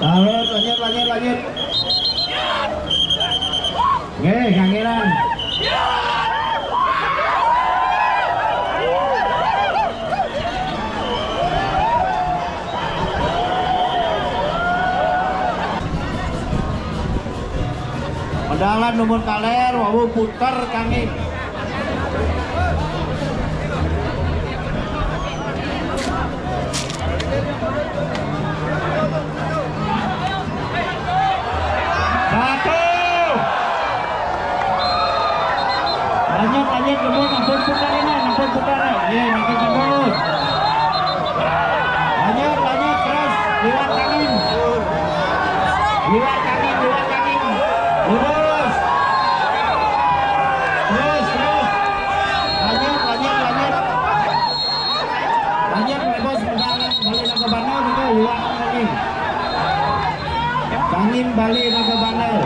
Lanjut. Oke, kangeran. Pedalan numun kaler, wawu puter kangin. Lanjut numun ampun putaran. Iya, makin terus. Lanjut terus liwat kangin. Lurus. Terus. Lanjut bos pedalan balik ke Bandung itu liwat kangin. Kangin balik ke Bandung.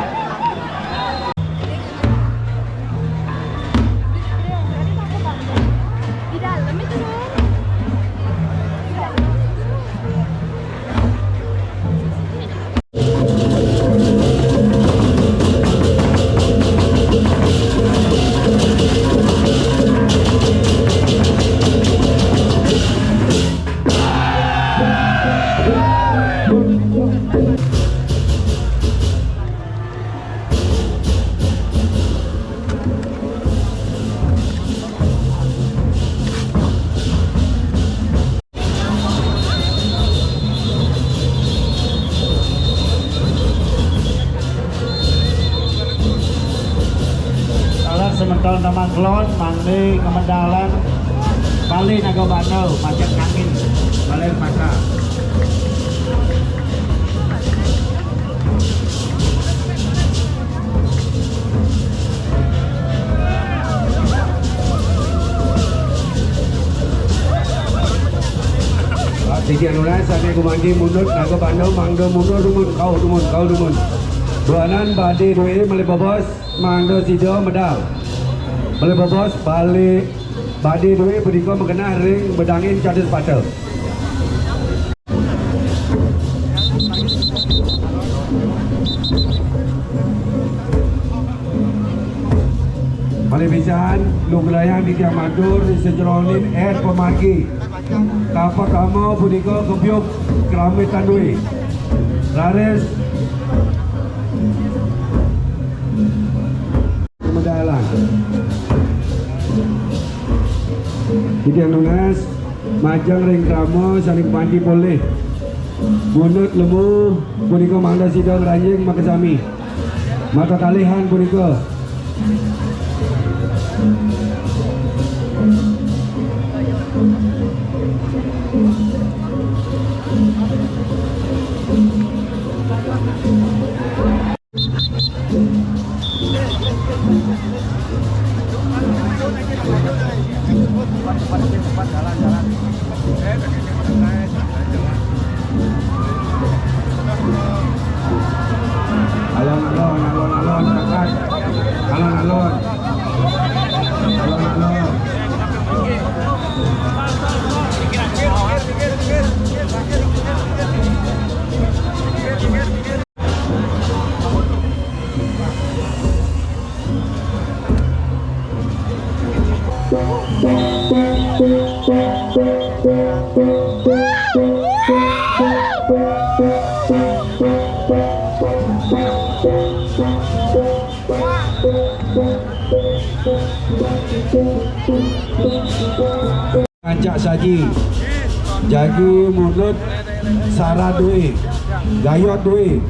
Sementara nama Klon, mandi kemendalan, balik naga Bandung, macet angin, balik masa. Tiga nulas, saya kumandi mundur naga Bandung, mangdo mundur kau dumun. Buanan badi dua malih bobos, mangdo sido medal. Boleh bobos balik badi duit beriko mengenai ring bedangin cadas sepatu. Boleh bisaan lu gelayang di tiang madur di sejeronin pemargi. Kapa kamu beriko kebiuk keramitan duit. Laris kemedalan. Jadi yang nunas majang ring kramo saling pandi boleh bunut lemu puniko mangda sidang ranjing makasami mata kalihan puniko alon. Kancak saji jagi mulut sarah duit gayot duit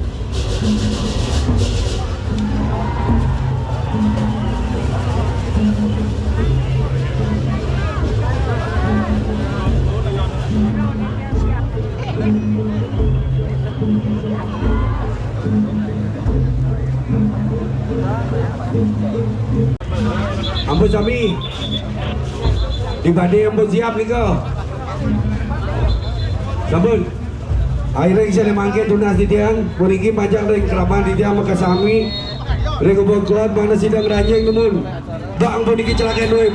ampun sami dibanding ampun siap nih kau sampun akhirnya bisa mangke tunas di tiang puniki panjang dari kerabat di tiang makasami dari kubur keluar mana sidang ranjing temun bang puniki celakaan doi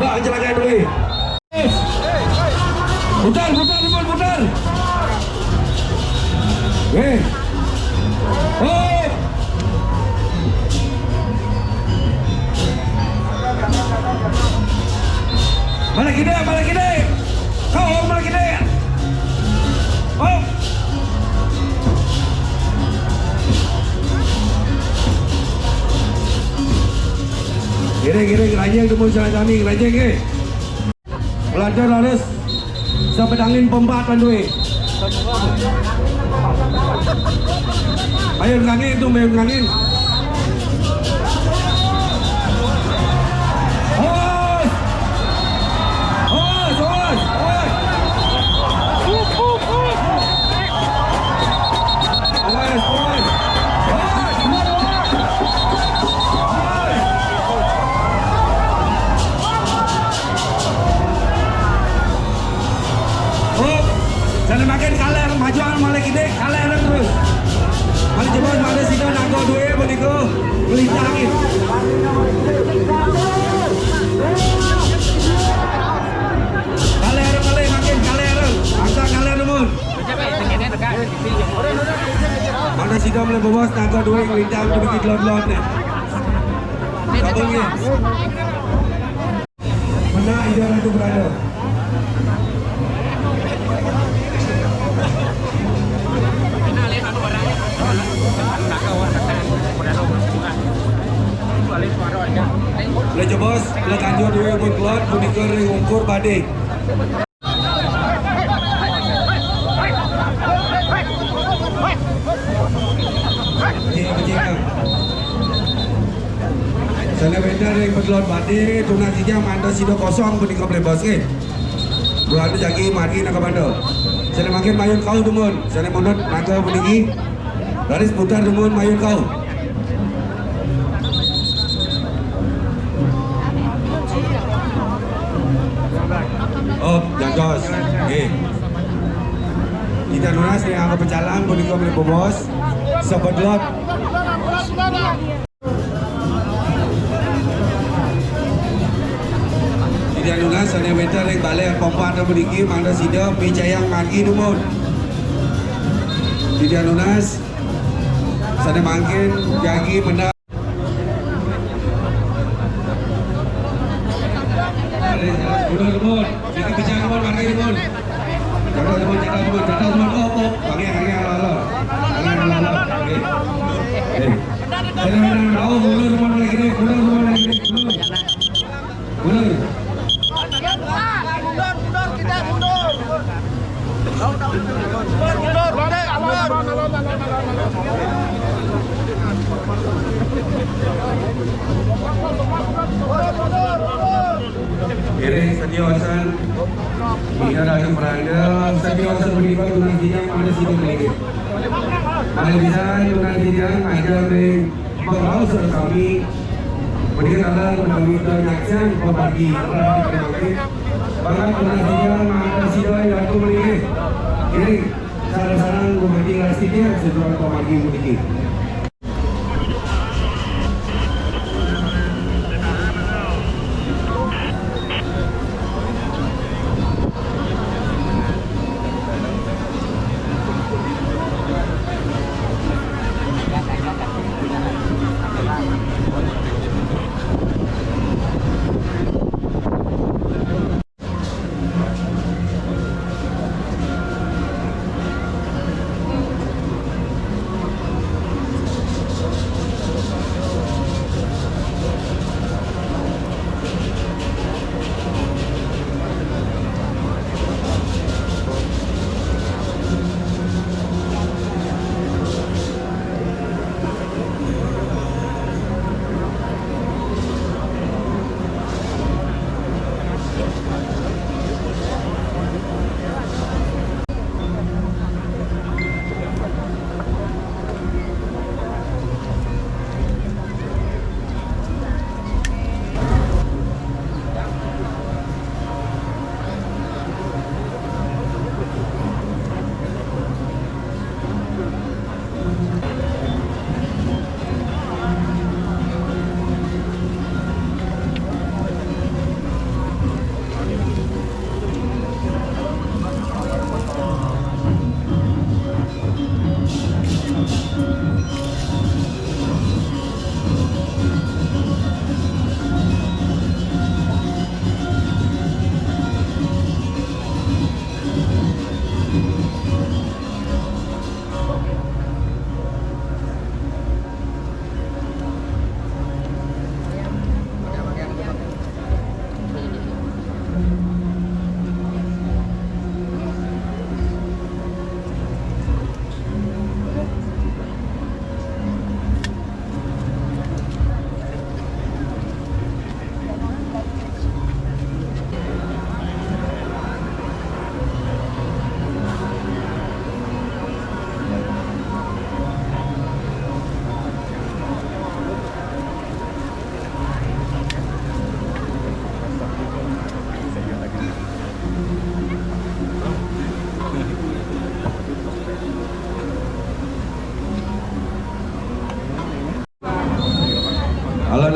putar Oh! Balik gede. Kau balik gede. Oh! Giring, rajin temu jalan kami, rajin ke. Pelajar harus sampai angin pembat pandui. Mayun angin tu, mayun angin. Hos! Hos! Hos! Hos! Hos! Hos! Jangan makin kalah majuan malah gede kalah terus. Malah jebol malah sida nago duwe begitu melintangin. Kalah makin kalah. Angsa kalah numun. Mana sida mulai bobos nago duwe melintang begitu lon-lon nih. Kabungnya. Mana idola itu berada? Boleh bos, boleh kanjur dua pun keluar, pun ring ukur badai. Sana benda ring berkelot badai, tuna tiga manda sido kosong pun boleh bos ke. Dua tu jagi mati nak bando. Sana makin mayun kau dumun, sana mundur naga bunyi. Garis putar dumun mayun kau. Oh, jantos. Okay. Kita lunas ni angka pecalang pun ikut boleh bobos. Sebedlot. Kita lunas hanya meter yang balik pompa dan berdiki mana sida pijayang mangki dumun. Kita lunas sana mangkin jagi benda. Dumun, jadi bicara dumun, pakai dumun. Jatuh dumun. Oh, pakai ala. Oke. Jangan tahu mundur dumun lagi ni, mundur. Mundur kita mundur. Kiri setiawasan tidak ada berada setiawasan beribadah tunang tidang mana situ lagi mana bisa tunang tidang ada yang pengawas kami berikan Allah meminta nyaksian berbagi bahkan tunang tidang mana situ yang aku beli kiri sarang-sarang berbagi lastiknya sesuai pemagi mudik.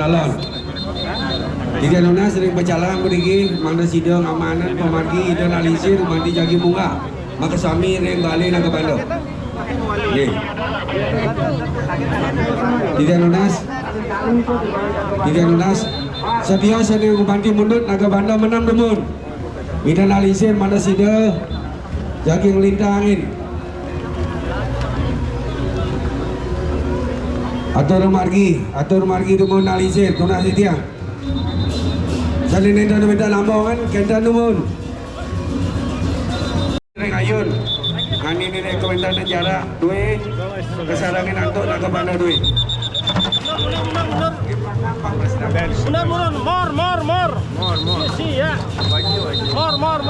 calon. Tiga nona sering berjalan pergi, mangda sidang amanan pemargi dan alisir mandi jagi bunga. Maka sami reng balik nak ke Bandung. Nih. Tiga nonas. Setia sedih kubanti mundur naga Bandung menang demun. Idan alisir mangda sidang jagi ngelintang angin. Atur margi demun alisir tunas setia. Jadi nenda minta lambang kan, kenta numun. Reng ayun, ani ini komentar negara, duit kesarangin antuk nak ke mana duit. Mundur, mor. Si ya. Mor.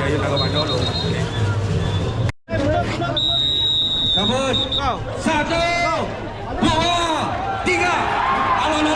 Ayun nak ke mana dulu. Sabun. 1, 2, 3. Alon.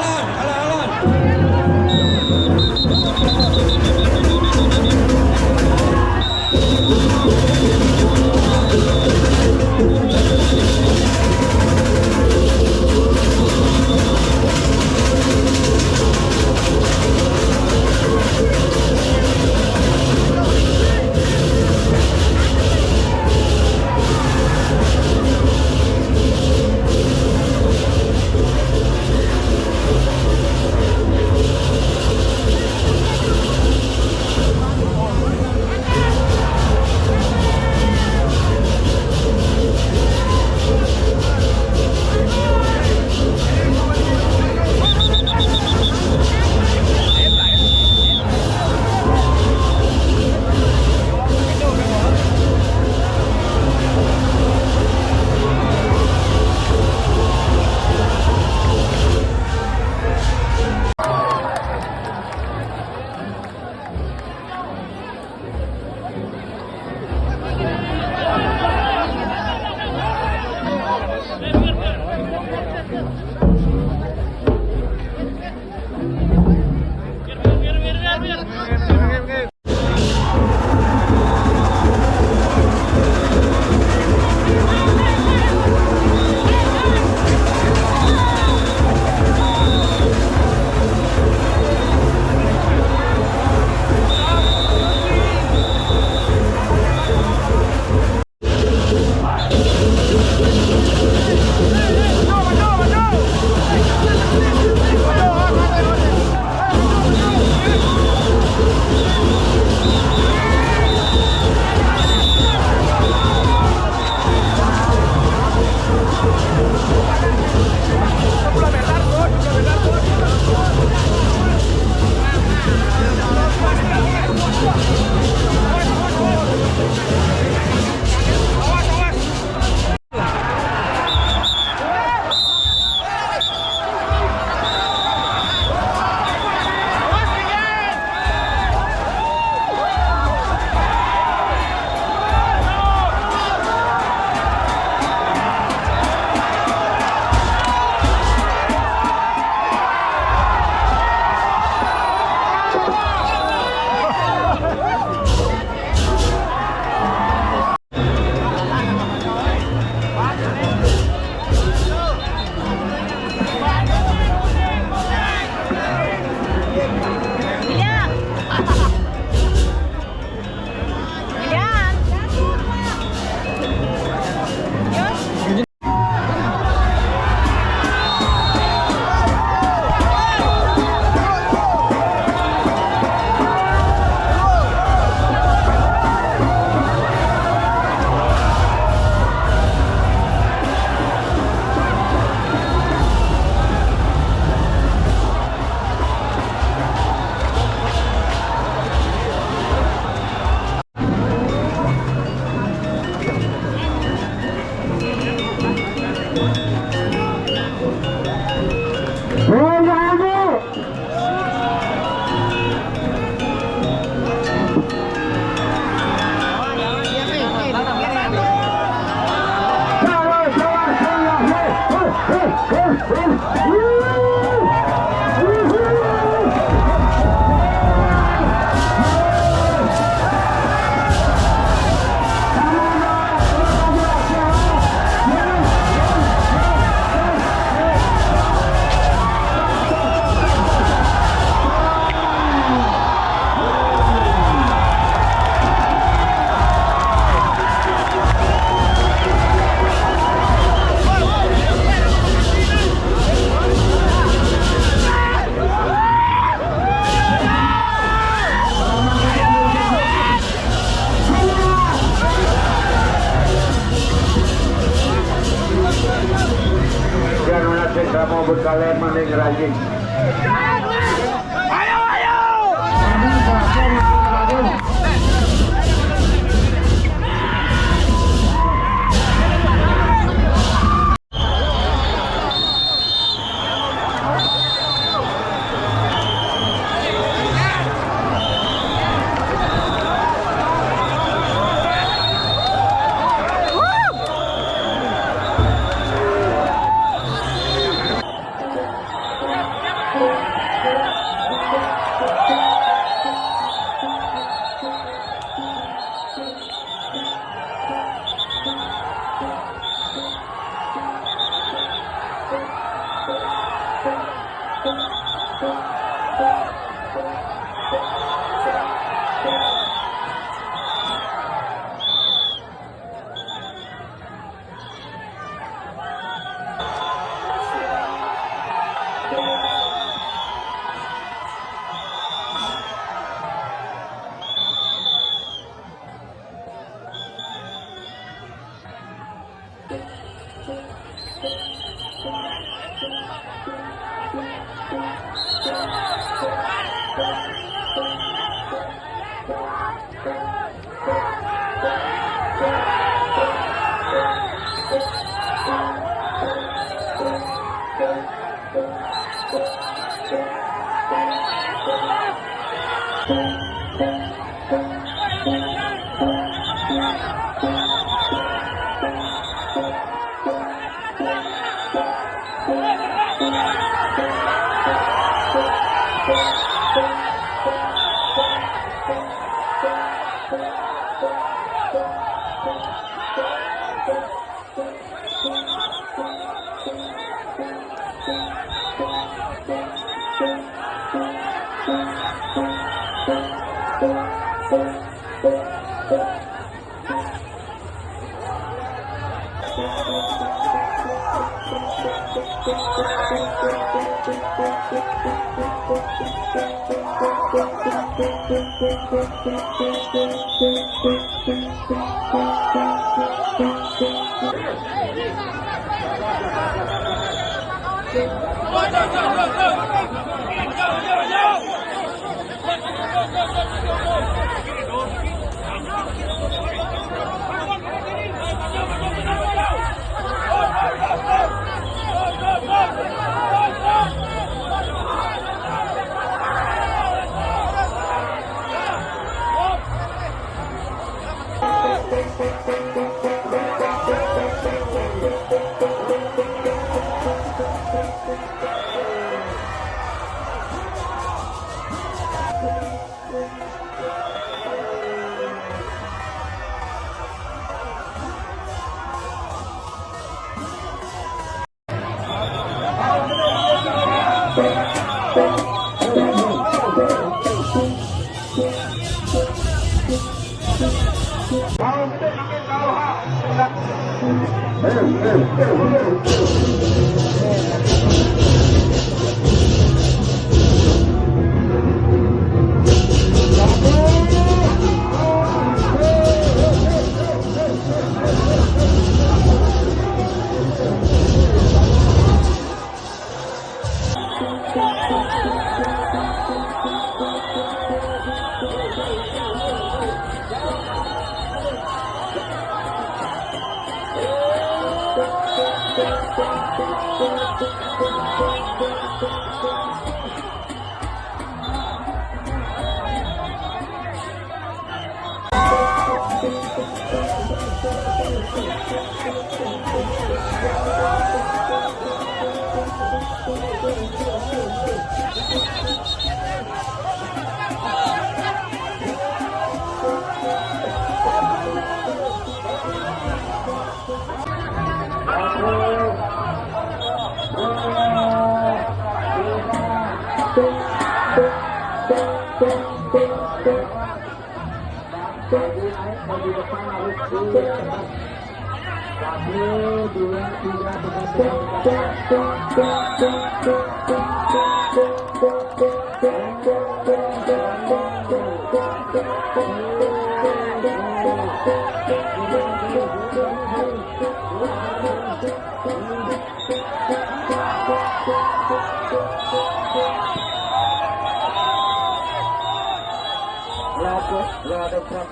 mau berkalian maning rajin. Ayo, ayo.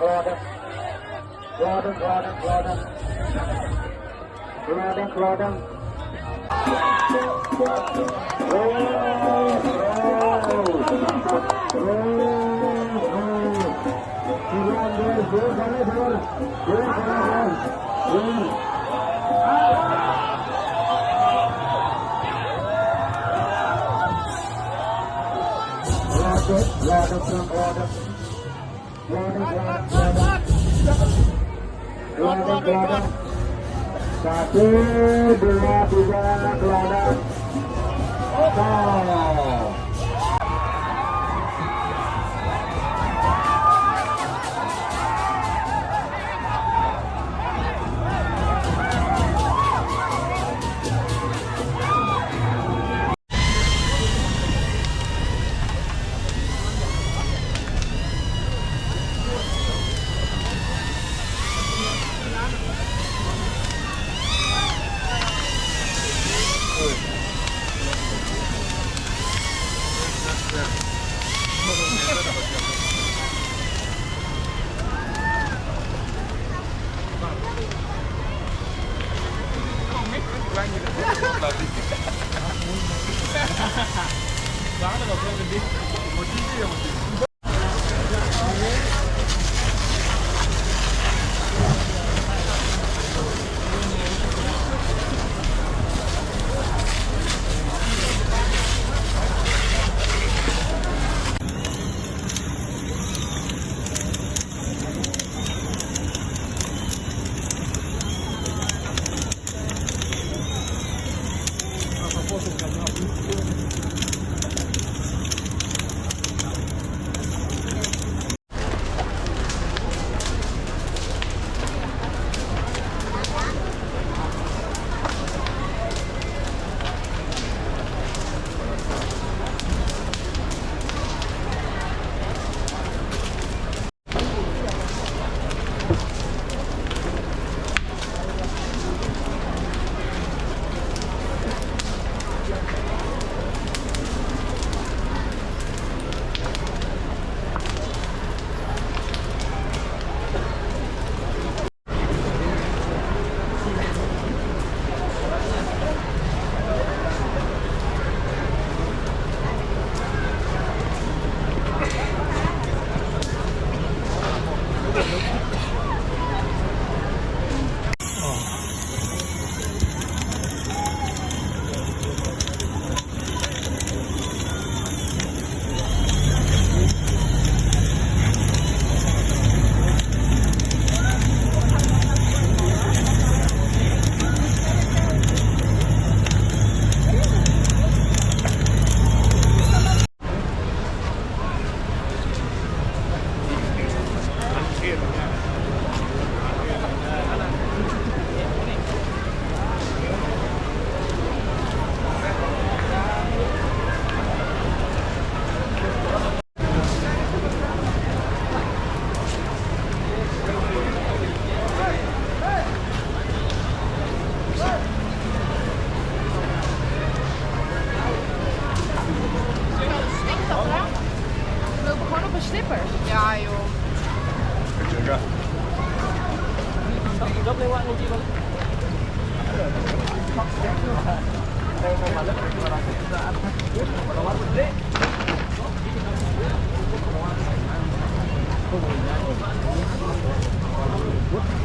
Claudia. Claudia, Claudia, Claudia. Claudia, Claudia. Satu, dua, tiga, keluar. Oh. We lopen gewoon op een slipper. Ja, joh. What?